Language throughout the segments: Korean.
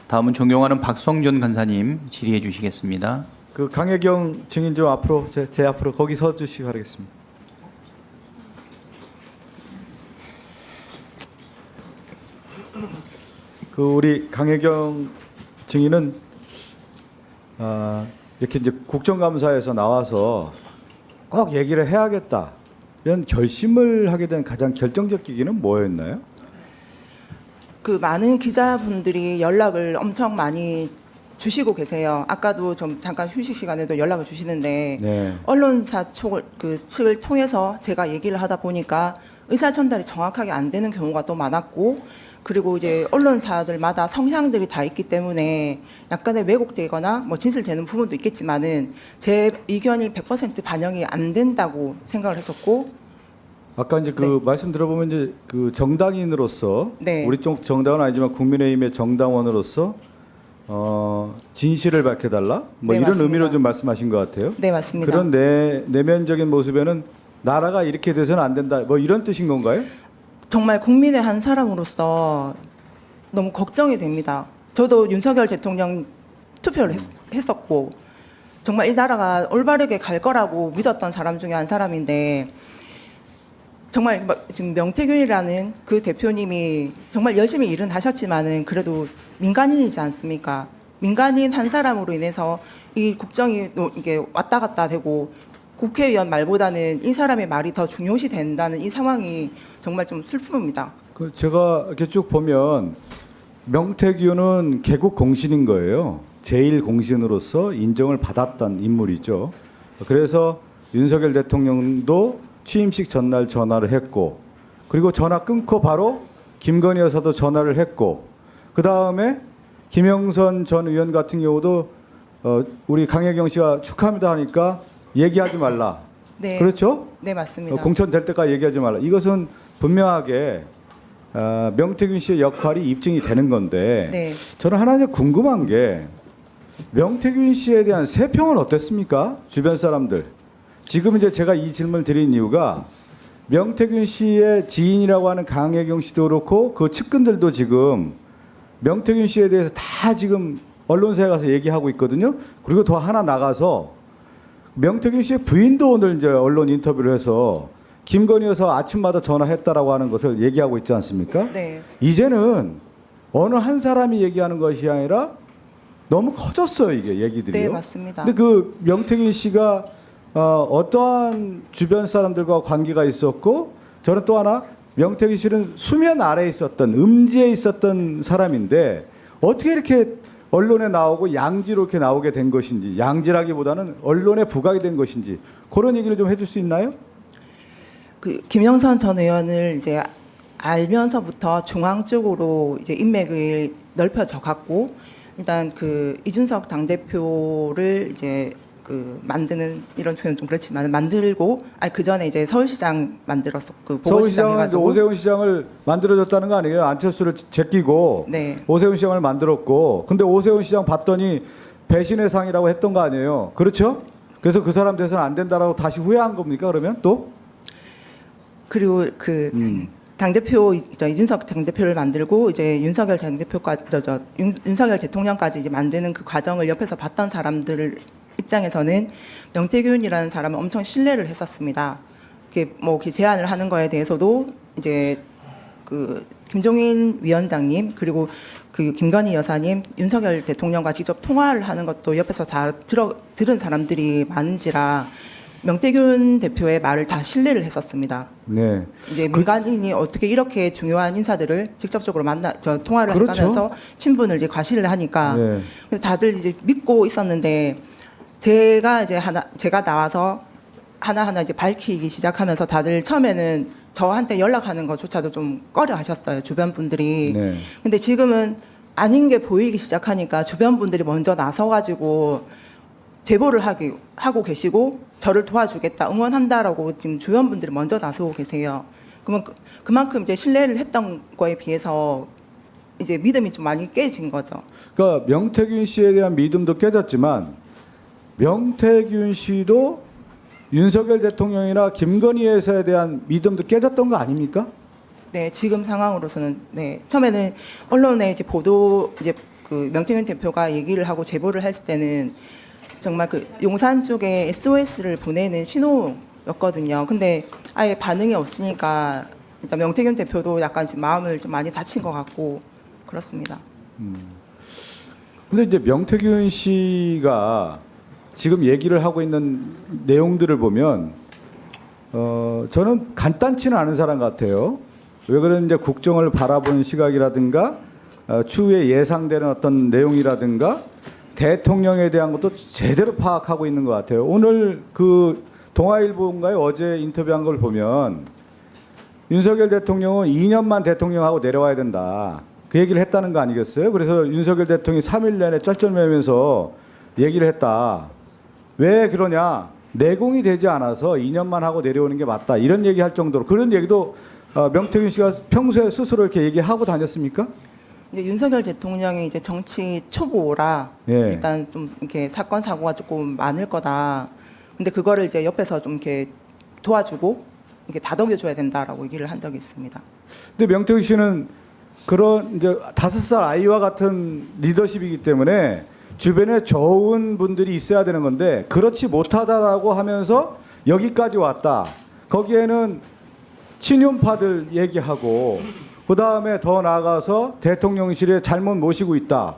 다음은 존경하는 박성준 간사님 질의해 주시겠습니다. 그 강혜경 증인 좀 앞으로 제 앞으로 거기 서 주시기 바라겠습니다. 그 우리 강혜경 증인은 이렇게 이제 국정감사에서 나와서 꼭 얘기를 해야겠다 이런 결심을 하게 된 가장 결정적 계기는 뭐였나요? 그 많은 기자분들이 연락을 엄청 많이 주시고 계세요. 아까도 좀 잠깐 휴식 시간에도 연락을 주시는데 네. 언론사 측을 통해서 제가 얘기를 하다 보니까 의사 전달이 정확하게 안 되는 경우가 또 많았고, 그리고 이제 언론사들마다 성향들이 다 있기 때문에 약간의 왜곡되거나 뭐 진실되는 부분도 있겠지만은 제 의견이 100% 반영이 안 된다고 생각을 했었고, 아까 이제 그 말씀 들어보면 이제 그 정당인으로서 네. 우리 쪽 정당은 아니지만 국민의힘의 정당원으로서 진실을 밝혀달라 뭐 네, 이런 맞습니다. 의미로 좀 말씀하신 것 같아요. 네, 맞습니다. 그런 내면적인 모습에는 나라가 이렇게 돼서는 안 된다 뭐 이런 뜻인 건가요? 정말 국민의 한 사람으로서 너무 걱정이 됩니다. 저도 윤석열 대통령 투표를 했었고 정말 이 나라가 올바르게 갈 거라고 믿었던 사람 중에 한 사람인데, 정말 지금 명태균이라는 그 대표님이 정말 열심히 일은 하셨지만은 그래도 민간인이지 않습니까? 민간인 한 사람으로 인해서 이 국정이 이게 왔다 갔다 되고 국회의원 말보다는 이 사람의 말이 더 중요시 된다는 이 상황이 정말 좀 슬픕니다. 그 제가 이렇게 쭉 보면 명태균은 개국 공신인 거예요. 제1 공신으로서 인정을 받았던 인물이죠. 그래서 윤석열 대통령도 취임식 전날 전화를 했고, 그리고 전화 끊고 바로 김건희 여사도 전화를 했고, 그 다음에 김영선 전 의원 같은 경우도 우리 강혜경 씨가 축하합니다 하니까 얘기하지 말라. 네. 그렇죠? 네, 맞습니다. 공천될 때까지 얘기하지 말라. 이것은 분명하게 명태균 씨의 역할이 입증이 되는 건데, 네. 저는 하나 이제 궁금한 게 명태균 씨에 대한 세평은 어땠습니까? 주변 사람들. 지금 이제 제가 이 질문을 드린 이유가 명태균 씨의 지인이라고 하는 강혜경 씨도 그렇고 그 측근들도 지금 명태균 씨에 대해서 다 지금 언론사에 가서 얘기하고 있거든요. 그리고 더 하나 나가서 명태균 씨의 부인도 오늘 이제 언론 인터뷰를 해서 김건희 여사 아침마다 전화했다라고 하는 것을 얘기하고 있지 않습니까? 네. 이제는 어느 한 사람이 얘기하는 것이 아니라 너무 커졌어요, 이게 얘기들이요. 네, 맞습니다. 근데 그 명태균 씨가 어떠한 주변 사람들과 관계가 있었고, 저는 또 하나 명태균 씨는 수면 아래에 있었던 음지에 있었던 사람인데 어떻게 이렇게 언론에 나오고 양지로 이렇게 나오게 된 것인지, 양지라기보다는 언론에 부각이 된 것인지 그런 얘기를 좀 해줄 수 있나요? 그 김영선 전 의원을 이제 알면서부터 중앙 쪽으로 이제 인맥을 넓혀져 갔고, 일단 그 이준석 당대표를 이제 그 만드는, 이런 표현 좀 그렇지만 만들고, 그 전에 이제 서울시장 만들었어, 그 보궐시장 서울시장은 해가지고. 오세훈 시장을 만들어줬다는 거 아니에요? 안철수를 제끼고 네. 오세훈 시장을 만들었고, 근데 오세훈 시장 봤더니 배신의 상이라고 했던 거 아니에요? 그렇죠? 그래서 그 사람 돼서는 안 된다라고 다시 후회한 겁니까? 그러면 또? 그리고 그 당대표 이준석 당대표를 만들고 이제 윤석열 당대표까지 윤석열 대통령까지 이제 만드는 그 과정을 옆에서 봤던 사람들 입장에서는 명태균이라는 사람을 엄청 신뢰를 했었습니다. 이렇게 뭐 이렇게 제안을 하는 거에 대해서도 이제 그 김종인 위원장님, 그리고 그 김건희 여사님, 윤석열 대통령과 직접 통화를 하는 것도 옆에서 다 들은 사람들이 많은지라 명태균 대표의 말을 다 신뢰를 했었습니다. 네. 이제 민간인이 어떻게 이렇게 중요한 인사들을 직접적으로 통화를 그렇죠. 하면서 친분을 이제 과시를 하니까 네. 그래서 다들 이제 믿고 있었는데, 제가 나와서 하나하나 이제 밝히기 시작하면서 다들 처음에는 저한테 연락하는 것조차도 좀 꺼려 하셨어요, 주변 분들이. 네. 근데 지금은 아닌 게 보이기 시작하니까 주변 분들이 먼저 나서가지고 제보를 하고 계시고, 저를 도와주겠다, 응원한다라고 지금 주변 분들이 먼저 나서고 계세요. 그러면 그만큼 이제 신뢰를 했던 거에 비해서 이제 믿음이 좀 많이 깨진 거죠. 그러니까 명태균 씨에 대한 믿음도 깨졌지만 명태균 씨도 윤석열 대통령이나 김건희 여사에 대한 믿음도 깨졌던 거 아닙니까? 네, 지금 상황으로서는 네. 처음에는 언론에 이제 보도 이제 그 명태균 대표가 얘기를 하고 제보를 했을 때는 정말 그 용산 쪽에 SOS를 보내는 신호였거든요. 근데 아예 반응이 없으니까 일단 명태균 대표도 약간 지금 마음을 좀 많이 다친 것 같고 그렇습니다. 근데 이제 명태균 씨가 지금 얘기를 하고 있는 내용들을 보면 저는 간단치는 않은 사람 같아요. 왜 그러는지 국정을 바라보는 시각이라든가 추후에 예상되는 어떤 내용이라든가 대통령에 대한 것도 제대로 파악하고 있는 것 같아요. 오늘 그 동아일보인가요? 어제 인터뷰한 걸 보면 윤석열 대통령은 2년만 대통령하고 내려와야 된다. 그 얘기를 했다는 거 아니겠어요? 그래서 윤석열 대통령이 3일 내내 쩔쩔매면서 얘기를 했다. 왜 그러냐? 내공이 되지 않아서 2년만 하고 내려오는 게 맞다. 이런 얘기할 정도로 그런 얘기도 명태균 씨가 평소에 스스로 이렇게 얘기하고 다녔습니까? 이제 윤석열 대통령이 이제 정치 초보라 예. 일단 좀 이렇게 사건 사고가 조금 많을 거다. 근데 그거를 이제 옆에서 좀 이렇게 도와주고 이렇게 다독여줘야 된다라고 얘기를 한 적이 있습니다. 근데 명태균 씨는 그런 이제 5살 아이와 같은 리더십이기 때문에 주변에 좋은 분들이 있어야 되는 건데 그렇지 못하다라고 하면서 여기까지 왔다. 거기에는 친윤파들 얘기하고 그 다음에 더 나아가서 대통령실에 잘못 모시고 있다.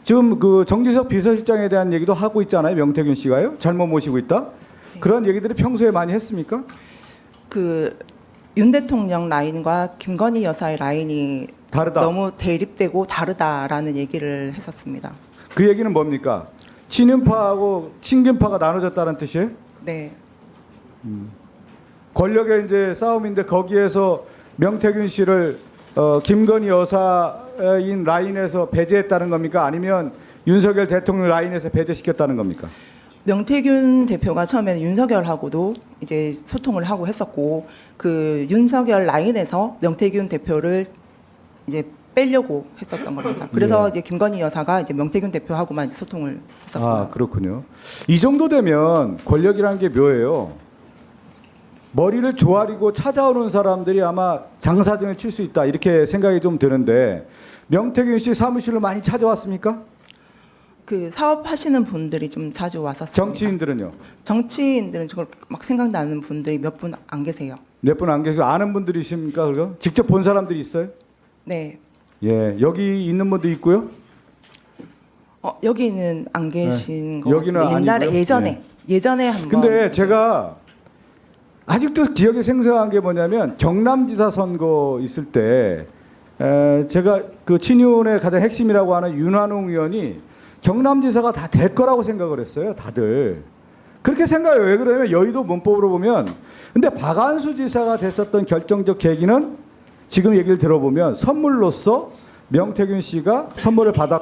지금 그 정기석 비서실장에 대한 얘기도 하고 있잖아요. 명태균 씨가요. 잘못 모시고 있다. 그런 얘기들을 평소에 많이 했습니까? 그 윤 대통령 라인과 김건희 여사의 라인이 다르다. 너무 대립되고 다르다라는 얘기를 했었습니다. 그 얘기는 뭡니까? 친윤파하고 친김파가 나눠졌다는 뜻이에요? 네. 권력의 이제 싸움인데 거기에서 명태균 씨를 김건희 여사인 라인에서 배제했다는 겁니까? 아니면 윤석열 대통령 라인에서 배제시켰다는 겁니까? 명태균 대표가 처음에는 윤석열하고도 이제 소통을 하고 했었고 그 윤석열 라인에서 명태균 대표를 이제 빼려고 했었던 겁니다. 그래서 예. 이제 김건희 여사가 이제 명태균 대표하고만 소통을 했었고요. 아, 그렇군요. 이 정도 되면 권력이라는 게 묘해요. 머리를 조아리고 찾아오는 사람들이 아마 장사진을 칠 수 있다 이렇게 생각이 좀 드는데 명태균 씨 사무실로 많이 찾아왔습니까? 그 사업하시는 분들이 좀 자주 왔었습니다. 정치인들은요? 정치인들은 저걸 막 생각나는 분들이 몇 분 안 계세요. 몇 분 안 계시고 아는 분들이십니까? 그거? 직접 본 사람들이 있어요? 네. 예, 여기 있는 분도 있고요. 여기는 안 계신 것 여기는 같습니다. 옛날에 아니고요? 예전에 한번. 근데 제가 아직도 기억에 생생한 게 뭐냐면 경남지사 선거 있을 때 제가 그 친윤의 가장 핵심이라고 하는 윤한홍 의원이 경남지사가 다 될 거라고 생각을 했어요. 다들 그렇게 생각해요. 왜 그러냐면 여의도 문법으로 보면 근데 박한수 지사가 됐었던 결정적 계기는 지금 얘기를 들어보면 선물로서 명태균 씨가 선물을 받았.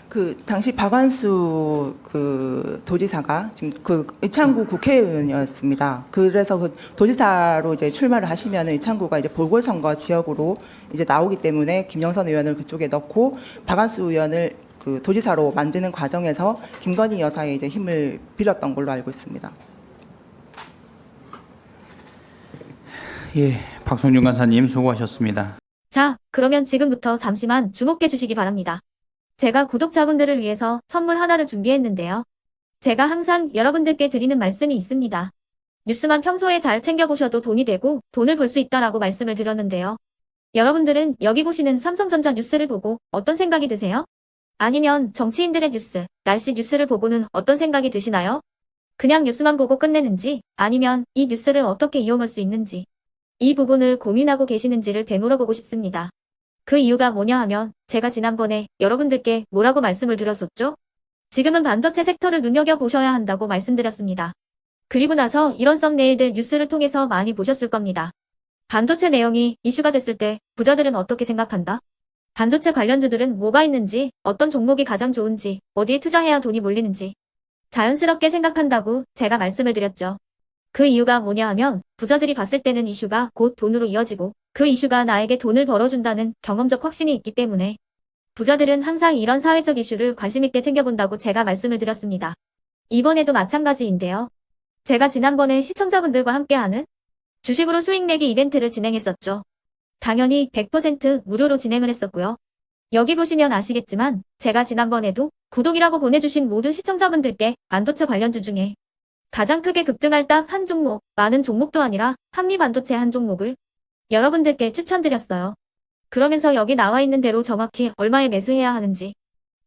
그 당시 박완수 그 도지사가 지금 그 의창구 국회의원이었습니다. 그래서 그 도지사로 이제 출마를 하시면 의창구가 이제 보궐선거 지역으로 이제 나오기 때문에 김영선 의원을 그쪽에 넣고 박완수 의원을 그 도지사로 만드는 과정에서 김건희 여사의 이제 힘을 빌었던 걸로 알고 있습니다. 예, 박성준 간사님 수고하셨습니다. 자, 그러면 지금부터 잠시만 주목해 주시기 바랍니다. 제가 구독자분들을 위해서 선물 하나를 준비했는데요. 제가 항상 여러분들께 드리는 말씀이 있습니다. 뉴스만 평소에 잘 챙겨보셔도 돈이 되고 돈을 벌 수 있다라고 말씀을 드렸는데요. 여러분들은 여기 보시는 삼성전자 뉴스를 보고 어떤 생각이 드세요? 아니면 정치인들의 뉴스, 날씨 뉴스를 보고는 어떤 생각이 드시나요? 그냥 뉴스만 보고 끝내는지 아니면 이 뉴스를 어떻게 이용할 수 있는지 이 부분을 고민하고 계시는지를 되물어보고 싶습니다. 그 이유가 뭐냐 하면 제가 지난번에 여러분들께 뭐라고 말씀을 드렸었죠? 지금은 반도체 섹터를 눈여겨보셔야 한다고 말씀드렸습니다. 그리고 나서 이런 썸네일들 뉴스를 통해서 많이 보셨을 겁니다. 반도체 내용이 이슈가 됐을 때 부자들은 어떻게 생각한다? 반도체 관련주들은 뭐가 있는지, 어떤 종목이 가장 좋은지, 어디에 투자해야 돈이 몰리는지 자연스럽게 생각한다고 제가 말씀을 드렸죠. 그 이유가 뭐냐 하면 부자들이 봤을 때는 이슈가 곧 돈으로 이어지고 그 이슈가 나에게 돈을 벌어준다는 경험적 확신이 있기 때문에 부자들은 항상 이런 사회적 이슈를 관심 있게 챙겨본다고 제가 말씀을 드렸습니다. 이번에도 마찬가지인데요. 제가 지난번에 시청자분들과 함께하는 주식으로 수익 내기 이벤트를 진행했었죠. 당연히 100% 무료로 진행을 했었고요. 여기 보시면 아시겠지만 제가 지난번에도 구독이라고 보내주신 모든 시청자분들께 반도체 관련주 중에 가장 크게 급등할 딱 한 종목, 많은 종목도 아니라 한미반도체 한 종목을 여러분들께 추천드렸어요. 그러면서 여기 나와 있는 대로 정확히 얼마에 매수해야 하는지,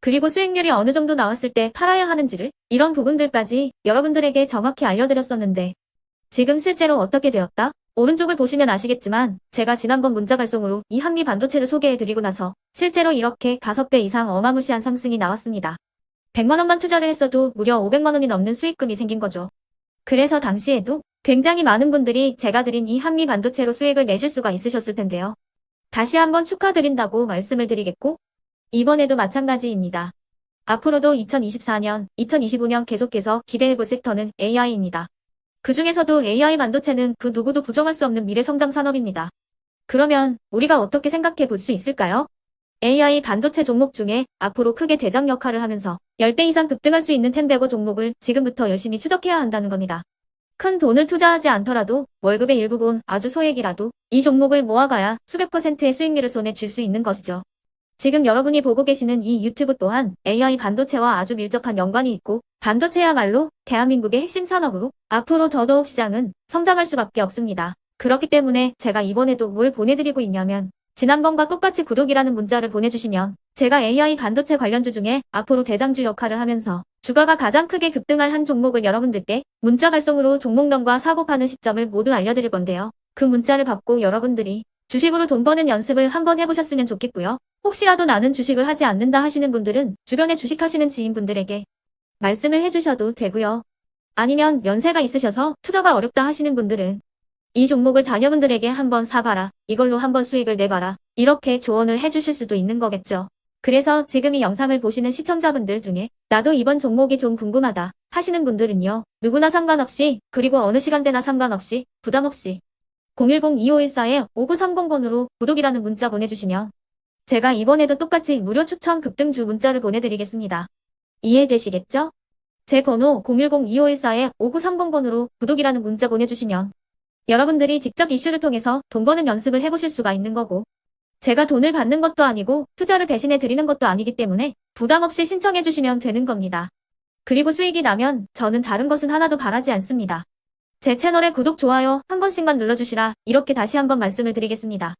그리고 수익률이 어느 정도 나왔을 때 팔아야 하는지를, 이런 부분들까지 여러분들에게 정확히 알려드렸었는데 지금 실제로 어떻게 되었다? 오른쪽을 보시면 아시겠지만 제가 지난번 문자 발송으로 이 한미 반도체를 소개해드리고 나서 실제로 이렇게 5배 이상 어마무시한 상승이 나왔습니다. 100만 원만 투자를 했어도 무려 500만 원이 넘는 수익금이 생긴 거죠. 그래서 당시에도 굉장히 많은 분들이 제가 드린 이 한미 반도체로 수익을 내실 수가 있으셨을 텐데요. 다시 한번 축하드린다고 말씀을 드리겠고, 이번에도 마찬가지입니다. 앞으로도 2024년, 2025년 계속해서 기대해볼 섹터는 AI입니다. 그 중에서도 AI 반도체는 그 누구도 부정할 수 없는 미래성장 산업입니다. 그러면 우리가 어떻게 생각해 볼 수 있을까요? AI 반도체 종목 중에 앞으로 크게 대장 역할을 하면서 10배 이상 급등할 수 있는 텐베고 종목을 지금부터 열심히 추적해야 한다는 겁니다. 큰 돈을 투자하지 않더라도 월급의 일부분, 아주 소액이라도 이 종목을 모아가야 수백 %의 수익률을 손에 쥘 수 있는 것이죠. 지금 여러분이 보고 계시는 이 유튜브 또한 AI 반도체와 아주 밀접한 연관이 있고, 반도체야말로 대한민국의 핵심 산업으로 앞으로 더더욱 시장은 성장할 수밖에 없습니다. 그렇기 때문에 제가 이번에도 뭘 보내드리고 있냐면, 지난번과 똑같이 구독이라는 문자를 보내주시면 제가 AI 반도체 관련주 중에 앞으로 대장주 역할을 하면서 주가가 가장 크게 급등할 한 종목을 여러분들께 문자 발송으로 종목명과 사고 파는 시점을 모두 알려드릴 건데요. 그 문자를 받고 여러분들이 주식으로 돈 버는 연습을 한번 해보셨으면 좋겠고요. 혹시라도 나는 주식을 하지 않는다 하시는 분들은 주변에 주식하시는 지인분들에게 말씀을 해주셔도 되고요. 아니면 연세가 있으셔서 투자가 어렵다 하시는 분들은 이 종목을 자녀분들에게 한번 사봐라, 이걸로 한번 수익을 내봐라, 이렇게 조언을 해주실 수도 있는 거겠죠. 그래서 지금 이 영상을 보시는 시청자분들 중에 나도 이번 종목이 좀 궁금하다 하시는 분들은요, 누구나 상관없이, 그리고 어느 시간대나 상관없이 부담 없이 010-2514-5930번으로 구독이라는 문자 보내주시면 제가 이번에도 똑같이 무료 추천 급등주 문자를 보내드리겠습니다. 이해되시겠죠? 제 번호 010-2514-5930번으로 구독이라는 문자 보내주시면 여러분들이 직접 이슈를 통해서 돈 버는 연습을 해보실 수가 있는 거고, 제가 돈을 받는 것도 아니고 투자를 대신해 드리는 것도 아니기 때문에 부담 없이 신청해 주시면 되는 겁니다. 그리고 수익이 나면 저는 다른 것은 하나도 바라지 않습니다. 제 채널에 구독, 좋아요 한 번씩만 눌러주시라, 이렇게 다시 한번 말씀을 드리겠습니다.